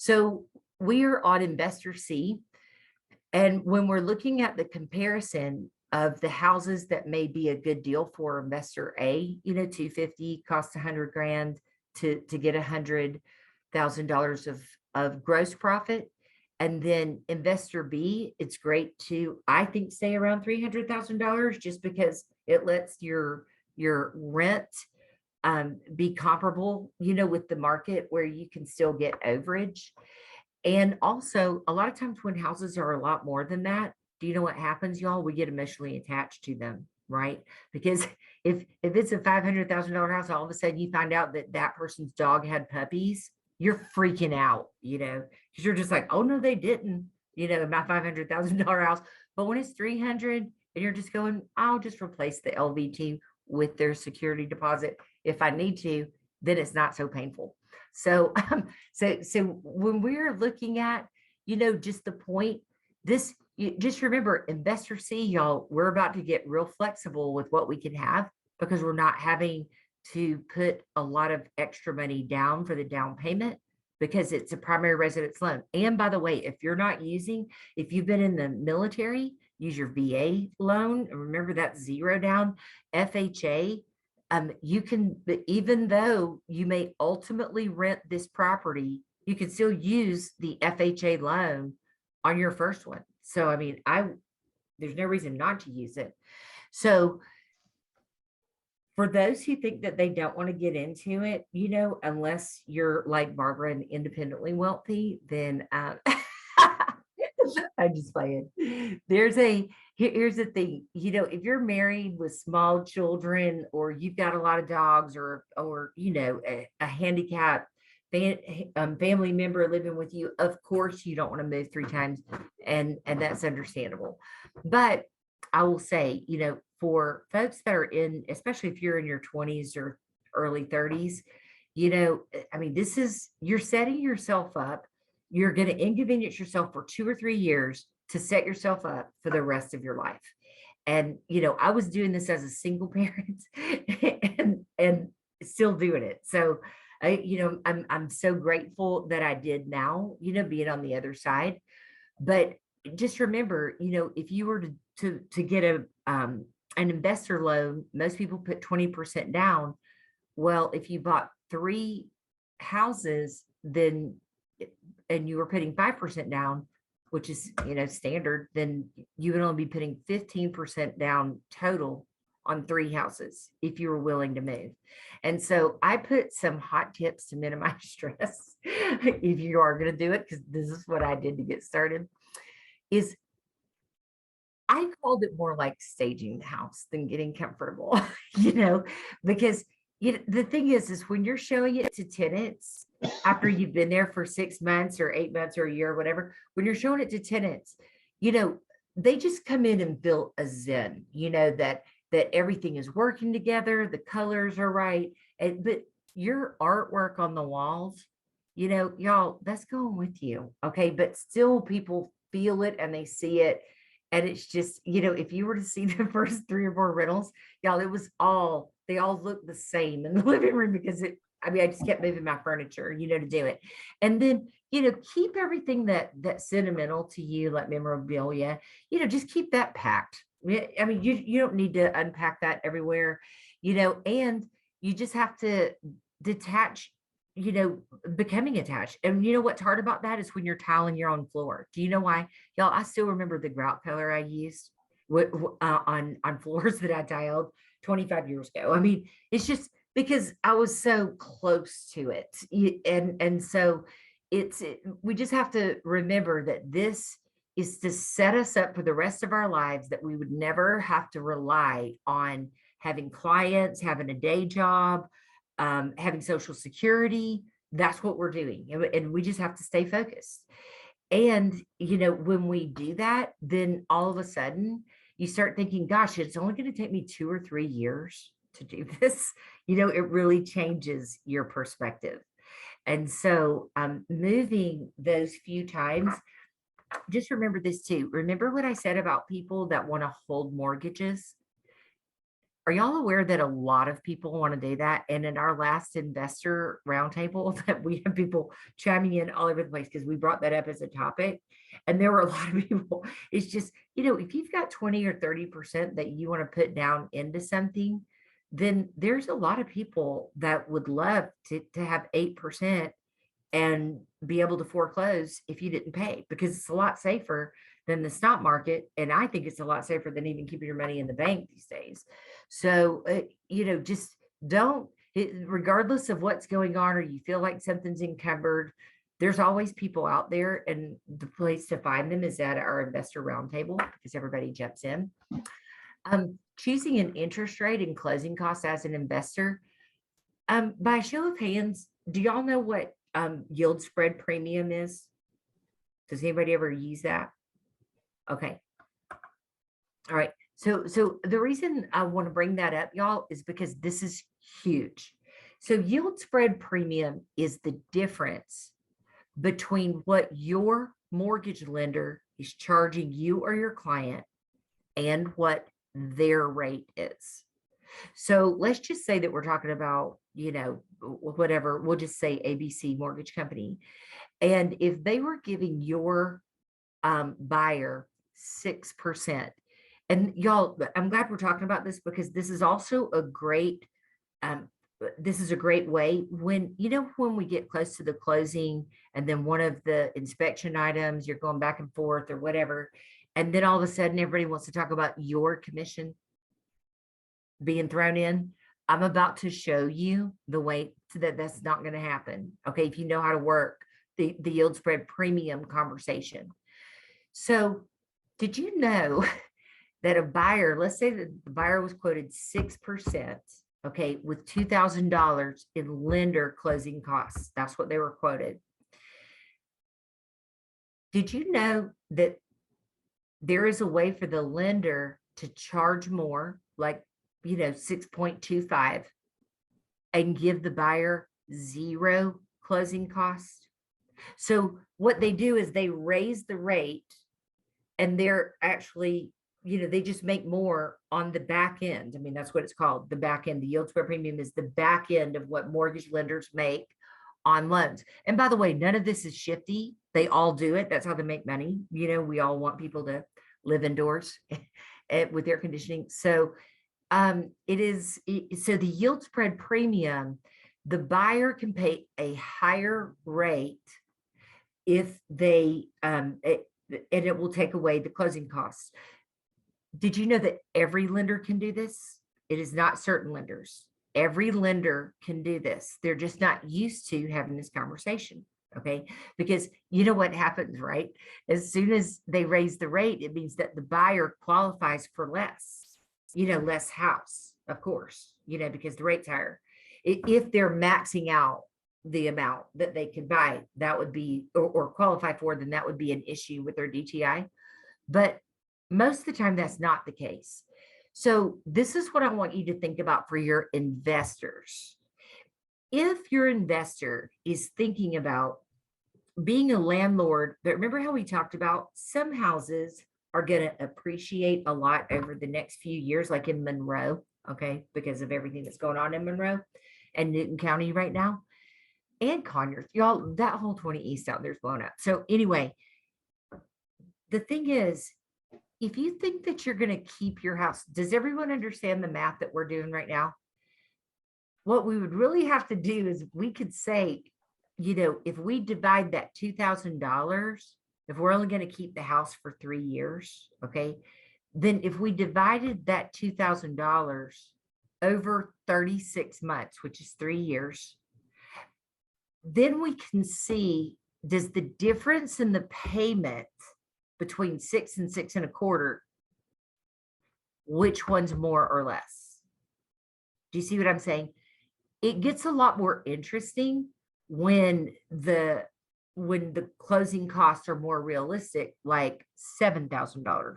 So we are on investor C. And when we're looking at the comparison of the houses that may be a good deal for investor A, 250 costs 100 grand to get $100,000 of gross profit. And then investor B, it's great to, I think, stay around $300,000 just because it lets your rent be comparable, with the market where you can still get overage. And also, a lot of times when houses are a lot more than that, do you know what happens, y'all? We get emotionally attached to them, right? Because if it's a $500,000 house, all of a sudden you find out that that person's dog had puppies, you're freaking out, because you're just like, oh no, they didn't, my $500,000 house. But when it's 300, and you're just going, I'll just replace the LVT with their security deposit if I need to, then it's not so painful. So, so when we're looking at, just the point, just remember, investor C, y'all, we're about to get real flexible with what we can have because we're not having to put a lot of extra money down for the down payment because it's a primary residence loan. And by the way, if you've been in the military, use your VA loan. Remember that's 0 down. FHA, you can, even though you may ultimately rent this property, you can still use the FHA loan on your first one. So, I mean, there's no reason not to use it. So for those who think that they don't want to get into it, unless you're like Barbara and independently wealthy, then I'm just playing. Here's the thing, if you're married with small children or you've got a lot of dogs or a handicapped family member living with you, of course you don't want to move 3 times, and that's understandable. But I will say, for folks that are especially if you're in your 20s or early 30s, I mean, you're setting yourself up. You're going to inconvenience yourself for 2 or 3 years to set yourself up for the rest of your life. And, I was doing this as a single parent and still doing it. So, I'm so grateful that I did now, being on the other side. But just remember, if you were to get an investor loan, most people put 20% down. Well, if you bought 3 houses, then and you were putting 5% down, which is standard, then you would only be putting 15% down total on 3 houses if you were willing to move. And so I put some hot tips to minimize stress if you are going to do it, because this is what I did to get started. Is I called it more like staging the house than getting comfortable, because the thing is when you're showing it to tenants after you've been there for 6 months or 8 months or a year or whatever, when you're showing it to tenants, they just come in and feel a zen, that everything is working together, the colors are right. But your artwork on the walls, y'all, that's going with you. Okay. But still people feel it and they see it. And it's just, if you were to see the first 3 or 4 rentals, y'all, they all look the same in the living room because I just kept moving my furniture, to do it. And then, keep everything that's sentimental to you, like memorabilia, just keep that packed. I mean, you don't need to unpack that everywhere, and you just have to detach, becoming attached. And what's hard about that is when you're tiling your own floor. Do you know why? Y'all, I still remember the grout color I used on floors that I tiled 25 years ago. I mean, it's just because I was so close to it. And so we just have to remember that this is to set us up for the rest of our lives, that we would never have to rely on having clients, having a day job, having Social Security. That's what we're doing. And we just have to stay focused. And, when we do that, then all of a sudden you start thinking, gosh, it's only going to take me 2 or 3 years to do this. It really changes your perspective. And so moving those few times, just remember this too. Remember what I said about people that want to hold mortgages? Are y'all aware that a lot of people want to do that? And in our last investor roundtable, that we have people chiming in all over the place because we brought that up as a topic. And there were a lot of people. It's just, if you've got 20 or 30% that you want to put down into something, then there's a lot of people that would love to have 8% and be able to foreclose if you didn't pay, because it's a lot safer than the stock market. And I think it's a lot safer than even keeping your money in the bank these days. So, just don't, regardless of what's going on, or you feel like something's encumbered, there's always people out there. And the place to find them is at our investor roundtable, because everybody jumps in. Choosing an interest rate and closing costs as an investor. By show of hands, do y'all know what yield spread premium is? Does anybody ever use that? Okay. All right. So the reason I want to bring that up, y'all, is because this is huge. So yield spread premium is the difference between what your mortgage lender is charging you or your client and what their rate is. So let's just say that we're talking about, whatever, we'll just say ABC Mortgage Company. And if they were giving your buyer 6%, and y'all, I'm glad we're talking about this, because this is also a great, this is a great way when we get close to the closing, and then one of the inspection items, you're going back and forth or whatever, and then all of a sudden everybody wants to talk about your commission being thrown in. I'm about to show you the way that that's not going to happen. Okay. If you know how to work the yield spread premium conversation. So did you know that a buyer, let's say that the buyer was quoted 6%, okay, with $2,000 in lender closing costs. That's what they were quoted. Did you know that there is a way for the lender to charge more, like 6.25, and give the buyer 0 closing costs? So what they do is they raise the rate, and they're actually, they just make more on the back end. I mean, that's what it's called, the back end. The yield spread premium is the back end of what mortgage lenders make on loans. And by the way, none of this is shifty. They all do it. That's how they make money. We all want people to live indoors with air conditioning. So so the yield spread premium, the buyer can pay a higher rate if they, and it will take away the closing costs. Did you know that every lender can do this? It is not certain lenders. Every lender can do this. They're just not used to having this conversation. Okay. Because you know what happens, right? As soon as they raise the rate, it means that the buyer qualifies for less, less house, of course, because the rate's higher. If they're maxing out the amount that they can buy, that would be, or qualify for, then that would be an issue with their DTI. But most of the time, that's not the case. So this is what I want you to think about for your investors. If your investor is thinking about being a landlord, but remember how we talked about some houses are going to appreciate a lot over the next few years, like in Monroe, okay, because of everything that's going on in Monroe and Newton County right now, and Conyers, y'all, that whole 20 East out there's blown up. So anyway, the thing is, if you think that you're going to keep your house, does everyone understand the math that we're doing right now? What we would really have to do is we could say, if we divide that $2,000, if we're only going to keep the house for 3 years, okay, then if we divided that $2,000 over 36 months, which is 3 years, then we can see, does the difference in the payment between 6 and 6.25, which one's more or less? Do you see what I'm saying? It gets a lot more interesting when the closing costs are more realistic, like $7,000,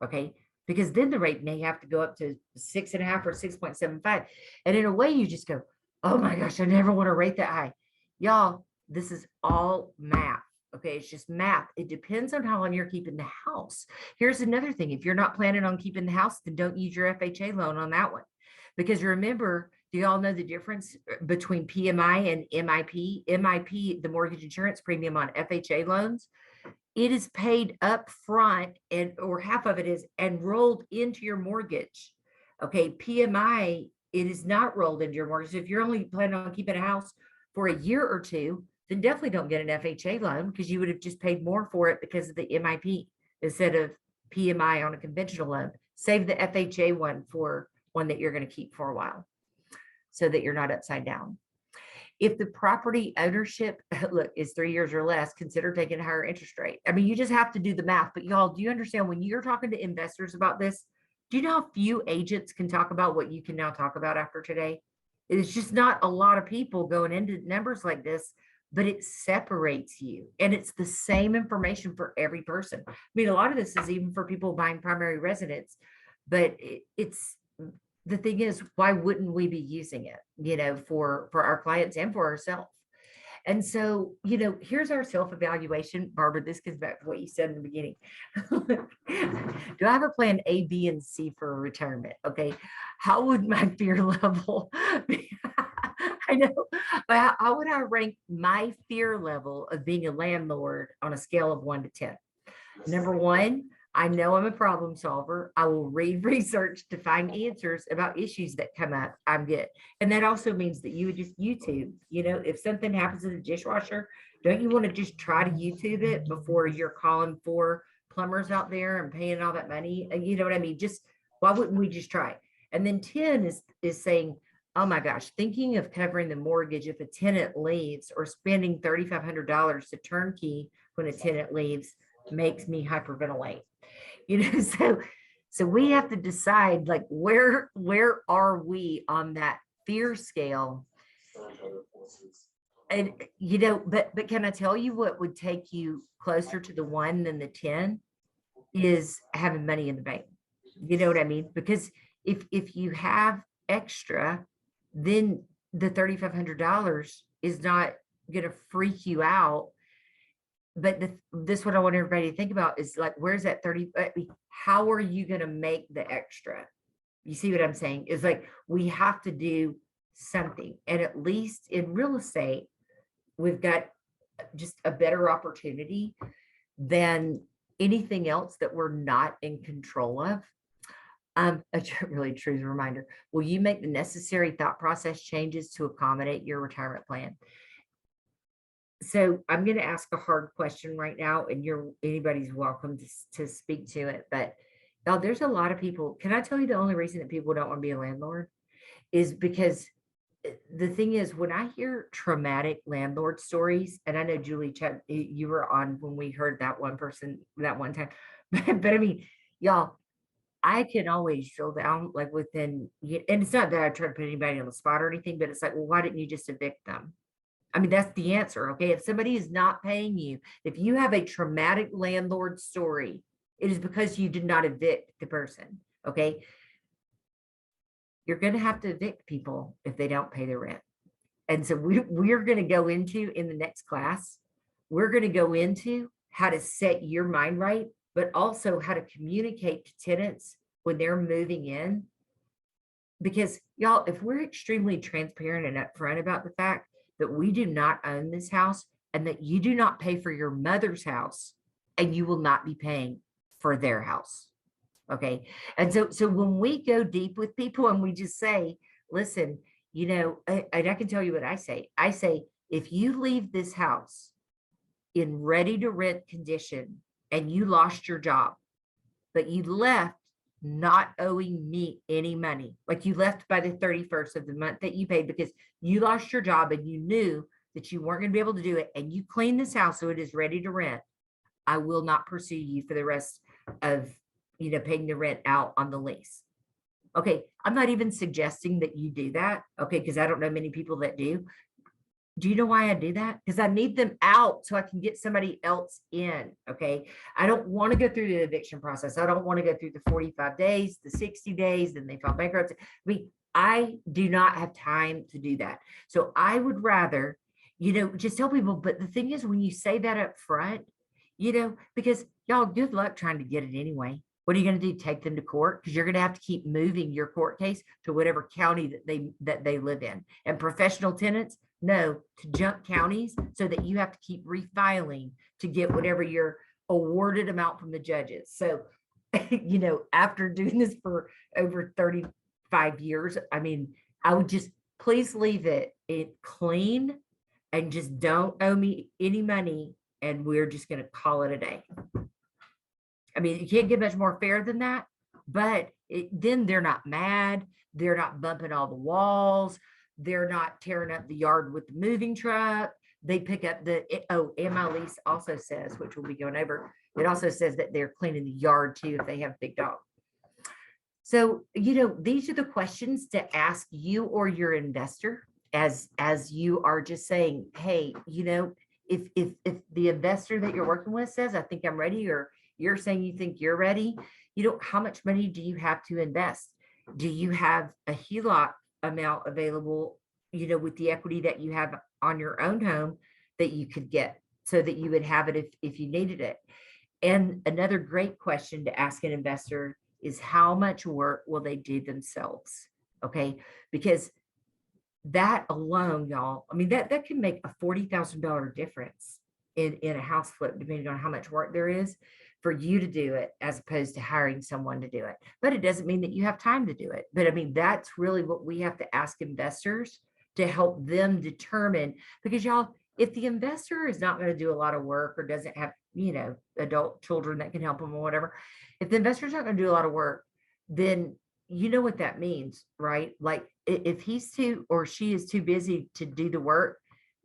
okay? Because then the rate may have to go up to 6.5 or 6.75. And in a way, you just go, oh my gosh, I never want to rate that high. Y'all, this is all math. Okay, it's just math. It depends on how long you're keeping the house. Here's another thing. If you're not planning on keeping the house, then don't use your FHA loan on that one. Because remember, do you all know the difference between PMI and MIP? MIP, the mortgage insurance premium on FHA loans, it is paid up front, and or half of it is enrolled into your mortgage. Okay, PMI, it is not rolled into your mortgage. If you're only planning on keeping a house for a year or two, then definitely don't get an FHA loan, because you would have just paid more for it because of the MIP instead of PMI on a conventional loan. Save the FHA one for one that you're going to keep for a while so that you're not upside down. If the property ownership, look, is 3 years or less, consider taking a higher interest rate. I mean, you just have to do the math. But y'all, do you understand when you're talking to investors about this, do you know how few agents can talk about what you can now talk about after today? It's just not a lot of people going into numbers like this, but it separates you. And it's the same information for every person. I mean, a lot of this is even for people buying primary residence, but it's, the thing is, why wouldn't we be using it, for our clients and for ourselves? And so, here's our self-evaluation. Barbara, this goes back to what you said in the beginning. Do I have a plan A, B, and C for retirement? Okay. How would my fear level be? I know, but how would I rank my fear level of being a landlord on a scale of 1 to 10? Number one, I know I'm a problem solver. I will read research to find answers about issues that come up. I'm good. And that also means that you would just YouTube, if something happens in the dishwasher, don't you want to just try to YouTube it before you're calling for plumbers out there and paying all that money? You know what I mean? Just, why wouldn't we just try? And then 10 is saying, oh my gosh, thinking of covering the mortgage if a tenant leaves, or spending $3,500 to turnkey when a tenant leaves, makes me hyperventilate. So we have to decide, like, where are we on that fear scale? And but can I tell you what would take you closer to the 1 than the 10 is having money in the bank. You know what I mean? Because if you have extra, then the $3,500 is not going to freak you out. But this what I want everybody to think about is, like, where's that 30? How are you going to make the extra? You see what I'm saying? Is like, we have to do something. And at least in real estate, we've got just a better opportunity than anything else that we're not in control of. A really true reminder. Will you make the necessary thought process changes to accommodate your retirement plan? So I'm going to ask a hard question right now, and anybody's welcome to speak to it. But there's a lot of people. Can I tell you the only reason that people don't want to be a landlord is because the thing is, when I hear traumatic landlord stories, and I know Julie, you were on when we heard that one person that one time, but I mean, y'all, I can always drill down, like, within, and it's not that I try to put anybody on the spot or anything, but it's like, well, why didn't you just evict them? I mean, that's the answer. Okay. If somebody is not paying you, if you have a traumatic landlord story, it is because you did not evict the person. Okay. You're going to have to evict people if they don't pay their rent. And so we're going to go into, in the next class, we're going to go into how to set your mind right, but also how to communicate to tenants when they're moving in. Because y'all, if we're extremely transparent and upfront about the fact that we do not own this house, and that you do not pay for your mother's house, and you will not be paying for their house. Okay. And so when we go deep with people and we just say, listen, and I can tell you what I say. I say, if you leave this house in ready to rent condition and you lost your job, but you left not owing me any money, like you left by the 31st of the month that you paid because you lost your job and you knew that you weren't going to be able to do it, and you clean this house so it is ready to rent, I will not pursue you for the rest of paying the rent out on the lease. Okay, I'm not even suggesting that you do that, okay, because I don't know many people that do. Do you know why I do that? Because I need them out so I can get somebody else in. Okay. I don't want to go through the eviction process. I don't want to go through the 45 days, the 60 days, then they file bankruptcy. I mean, I do not have time to do that. So I would rather, just tell people. But the thing is, when you say that up front, because y'all, good luck trying to get it anyway. What are you going to do? Take them to court? Because you're going to have to keep moving your court case to whatever county that they live in. And professional tenants, no, to jump counties so that you have to keep refiling to get whatever your awarded amount from the judges. So, after doing this for over 35 years, I mean, I would just please leave it clean and just don't owe me any money. And we're just going to call it a day. I mean, you can't get much more fair than that, but then they're not mad. They're not bumping all the walls. They're not tearing up the yard with the moving truck. They pick up and my lease also says, which we'll be going over, it also says that they're cleaning the yard too if they have a big dog. So, these are the questions to ask you or your investor as you are just saying, hey, if the investor that you're working with says, I think I'm ready, or you're saying you think you're ready, how much money do you have to invest? Do you have a HELOC amount available, with the equity that you have on your own home that you could get so that you would have it if you needed it? And another great question to ask an investor is how much work will they do themselves? Okay. Because that alone, y'all, I mean, that can make a $40,000 difference in a house flip, depending on how much work there is for you to do it, as opposed to hiring someone to do it. But it doesn't mean that you have time to do it. But I mean, that's really what we have to ask investors to help them determine, because y'all, if the investor is not going to do a lot of work or doesn't have, adult children that can help them or whatever, if the investor's not going to do a lot of work, then you know what that means, right? Like if he's too or she is too busy to do the work,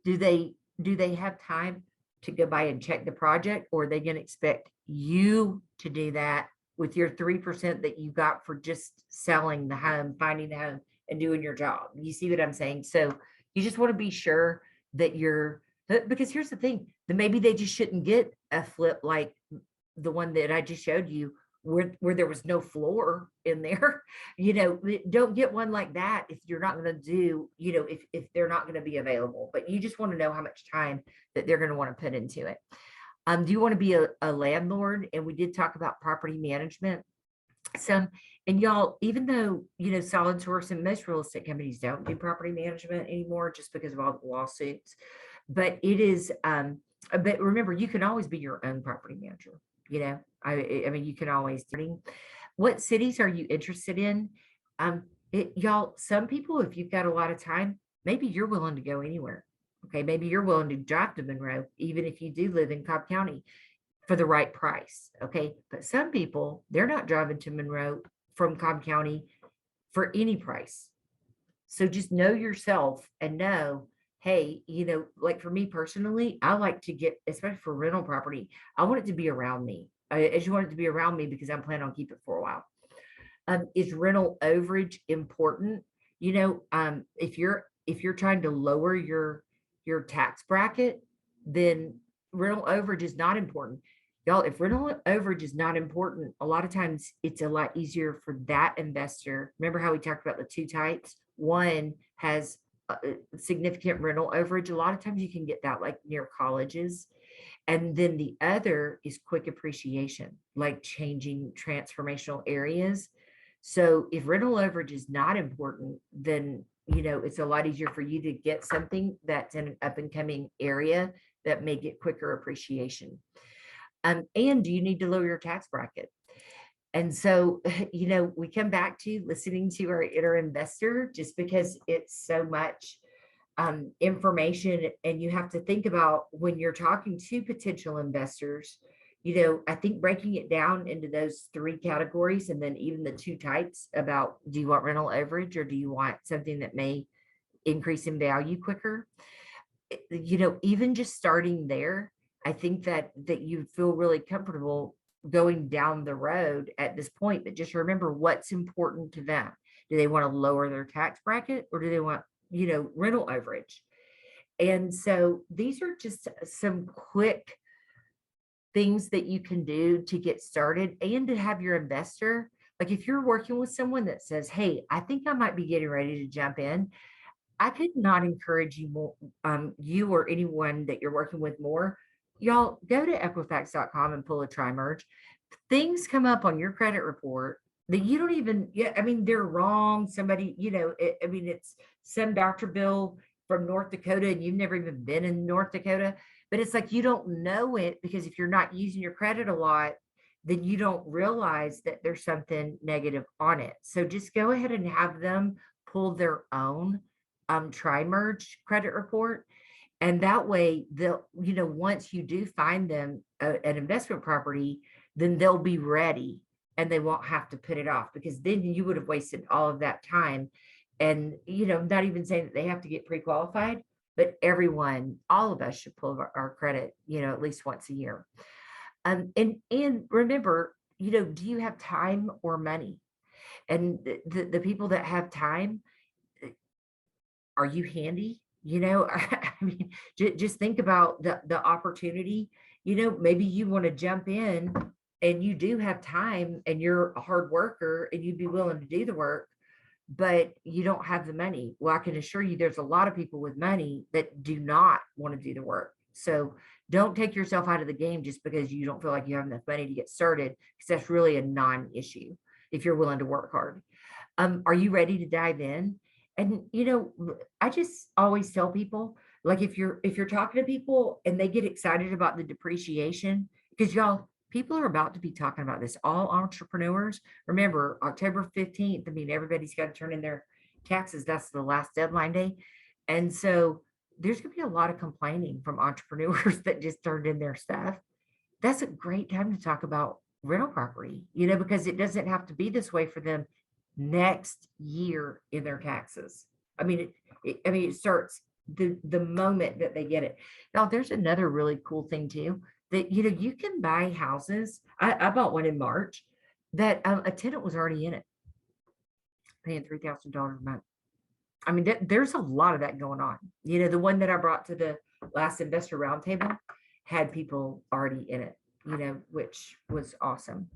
do they have time to go by and check the project, or are they going to expect you to do that with your 3% that you got for just selling the home, finding the home, and doing your job? You see what I'm saying? So you just want to be sure that because here's the thing, that maybe they just shouldn't get a flip like the one that I just showed you, where there was no floor in there. Don't get one like that if you're not going to do, if they're not going to be available. But you just want to know how much time that they're going to want to put into it. Do you want to be a landlord? And we did talk about property management some. And y'all, even though, Solid Source and most real estate companies don't do property management anymore just because of all the lawsuits, but it is, but remember, you can always be your own property manager. I mean, you can always do. What cities are you interested in? Y'all, some people, if you've got a lot of time, maybe you're willing to go anywhere. Okay, maybe you're willing to drive to Monroe, even if you do live in Cobb County, for the right price. Okay, but some people, they're not driving to Monroe from Cobb County for any price. So just know yourself and know, hey, like for me personally, I like to get, especially for rental property, I want it to be around me. I just want it to be around me because I'm planning on keeping it for a while. Is rental overage important? If you're trying to lower your tax bracket, then rental overage is not important. Y'all, if rental overage is not important, a lot of times it's a lot easier for that investor. Remember how we talked about the two types? One has significant rental overage. A lot of times you can get that like near colleges. And then the other is quick appreciation, like changing transformational areas. So if rental overage is not important, then, it's a lot easier for you to get something that's in an up and coming area that may get quicker appreciation. And do you need to lower your tax bracket? And so, we come back to listening to our inner investor just because it's so much information, and you have to think about when you're talking to potential investors, I think breaking it down into those three categories, and then even the two types about, do you want rental overage or do you want something that may increase in value quicker? Even just starting there, I think that you feel really comfortable going down the road at this point. But just remember what's important to them. Do they want to lower their tax bracket, or do they want, rental overage? And so these are just some quick things that you can do to get started and to have your investor. Like if you're working with someone that says, hey, I think I might be getting ready to jump in, I could not encourage you more, you or anyone that you're working with more. Y'all go to Equifax.com and pull a tri-merge. things come up on your credit report that you don't even, yeah, I mean, they're wrong. Somebody, I mean, it's some Dr. Bill from North Dakota and you've never even been in North Dakota, but it's like you don't know it because if you're not using your credit a lot, then you don't realize that there's something negative on it. So just go ahead and have them pull their own tri-merge credit report. And that way they'll, once you do find them an investment property, then they'll be ready and they won't have to put it off, because then you would have wasted all of that time. And, not even saying that they have to get pre-qualified, but everyone, all of us should pull our credit, at least once a year. And remember, do you have time or money? And the people that have time, are you handy? I mean, just think about the opportunity. Maybe you want to jump in and you do have time and you're a hard worker and you'd be willing to do the work, but you don't have the money. Well, I can assure you there's a lot of people with money that do not want to do the work. So don't take yourself out of the game just because you don't feel like you have enough money to get started, because that's really a non-issue if you're willing to work hard. Are you ready to dive in? And I just always tell people, like, if you're talking to people and they get excited about the depreciation, because y'all, people are about to be talking about this. All entrepreneurs, remember October 15th. I mean, everybody's got to turn in their taxes. That's the last deadline day. And so there's going to be a lot of complaining from entrepreneurs that just turned in their stuff. That's a great time to talk about rental property, because it doesn't have to be this way for them next year in their taxes. I mean, it starts the moment that they get it. Now, there's another really cool thing too, that you can buy houses. I bought one in March that a tenant was already in it, paying $3,000 a month. I mean, there's a lot of that going on. The one that I brought to the last investor roundtable had people already in it, which was awesome.